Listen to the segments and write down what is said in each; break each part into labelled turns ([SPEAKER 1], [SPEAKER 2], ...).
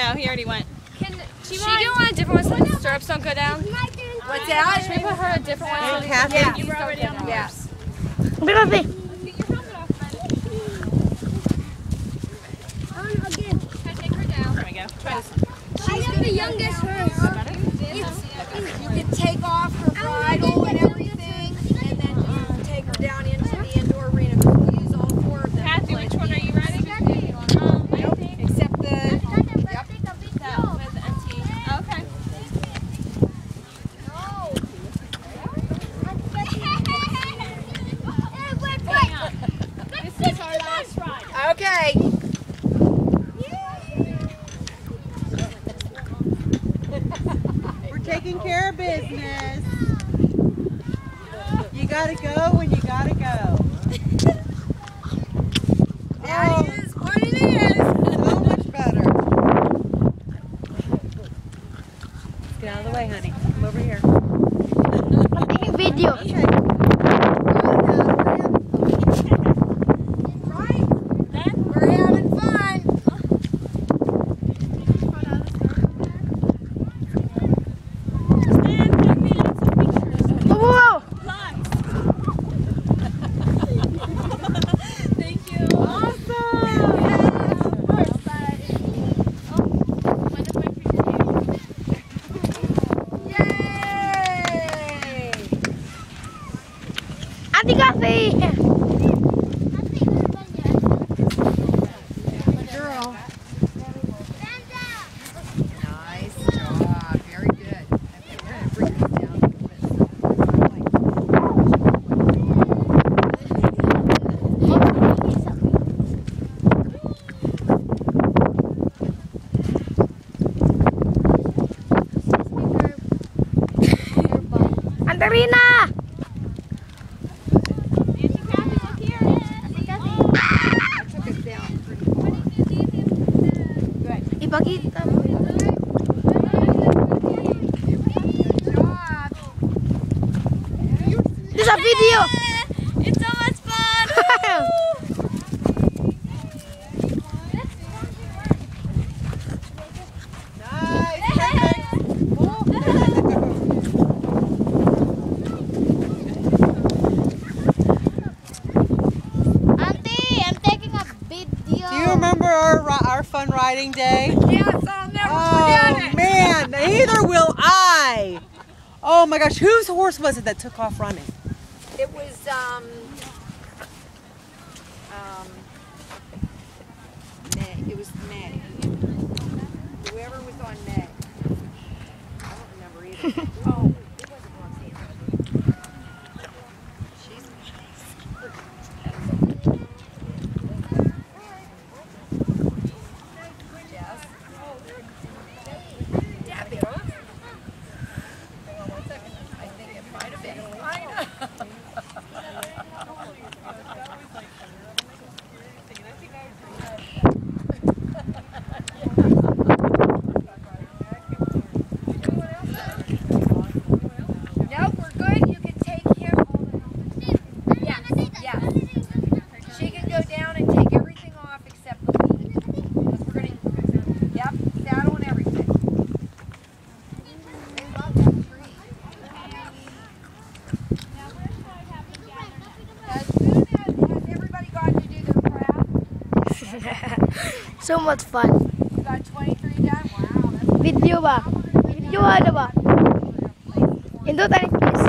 [SPEAKER 1] No, he already went.
[SPEAKER 2] Can she go on a different one so the stirrups don't go down?
[SPEAKER 3] What's that?
[SPEAKER 2] Should we put her a different one?
[SPEAKER 1] Hey, Kathy.
[SPEAKER 3] Yeah.
[SPEAKER 1] You were already on the
[SPEAKER 3] Yes.
[SPEAKER 4] Be with me.
[SPEAKER 1] Get your helmet off, friend.
[SPEAKER 2] Can I take her down?
[SPEAKER 1] There we go. Try this.
[SPEAKER 3] She's the youngest first. You can take off her bridle and everything, and then just take her down into the indoor arena. We'll use all four of them.
[SPEAKER 1] Kathy, which one are you riding?
[SPEAKER 3] Nope, except the. Yep.
[SPEAKER 1] With MT. Okay. This is our last ride.
[SPEAKER 3] Okay.
[SPEAKER 5] We're taking care of business. You gotta go when you gotta go.
[SPEAKER 3] That is what it is.
[SPEAKER 5] So much better. Get out of the way, honey. Come over here.
[SPEAKER 4] I'm taking video.
[SPEAKER 3] Right? We're having fun.
[SPEAKER 4] Whoa!
[SPEAKER 1] Thank you.
[SPEAKER 3] Yay!
[SPEAKER 4] Ate Kathy!
[SPEAKER 3] Girl. Nice job. Very good. Okay, we're going to bring this down a little
[SPEAKER 4] Antarina!
[SPEAKER 3] I took it down pretty far. Good.
[SPEAKER 4] Ipakita mo.
[SPEAKER 3] Good job.
[SPEAKER 4] This is a video!
[SPEAKER 2] It's so much fun!
[SPEAKER 5] Nice. Perfect.
[SPEAKER 4] Auntie, I'm taking a video.
[SPEAKER 5] Do you remember our fun riding day?
[SPEAKER 3] Yes, I'll never
[SPEAKER 5] Oh
[SPEAKER 3] forget it.
[SPEAKER 5] man, neither will I. Oh my gosh, whose horse was it that took off running?
[SPEAKER 3] It was, Meg. It was Meg. Whoever was on Meg. I don't remember either. Oh, it wasn't Roxanne. She's Jess. Debbie. Hang on 1 second. I think it might have been Ina. Nope, we're good. You can take him. Yes, yes. She can go down and take everything off except the lead. Because we're going to, yep, saddle and everything. They love that tree. As soon as everybody got to do their craft,
[SPEAKER 4] So much fun.
[SPEAKER 3] you got 23 done. Wow, that's
[SPEAKER 4] Video ba? Video ada ba? Indo tayo please.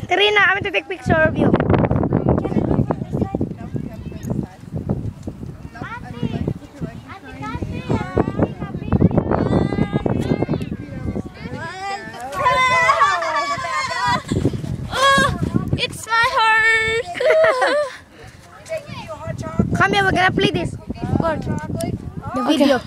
[SPEAKER 4] Karina, I'm going to take picture of you.
[SPEAKER 2] It's my heart!
[SPEAKER 4] Come here, we're gonna play this.
[SPEAKER 3] chocolate.
[SPEAKER 4] The video.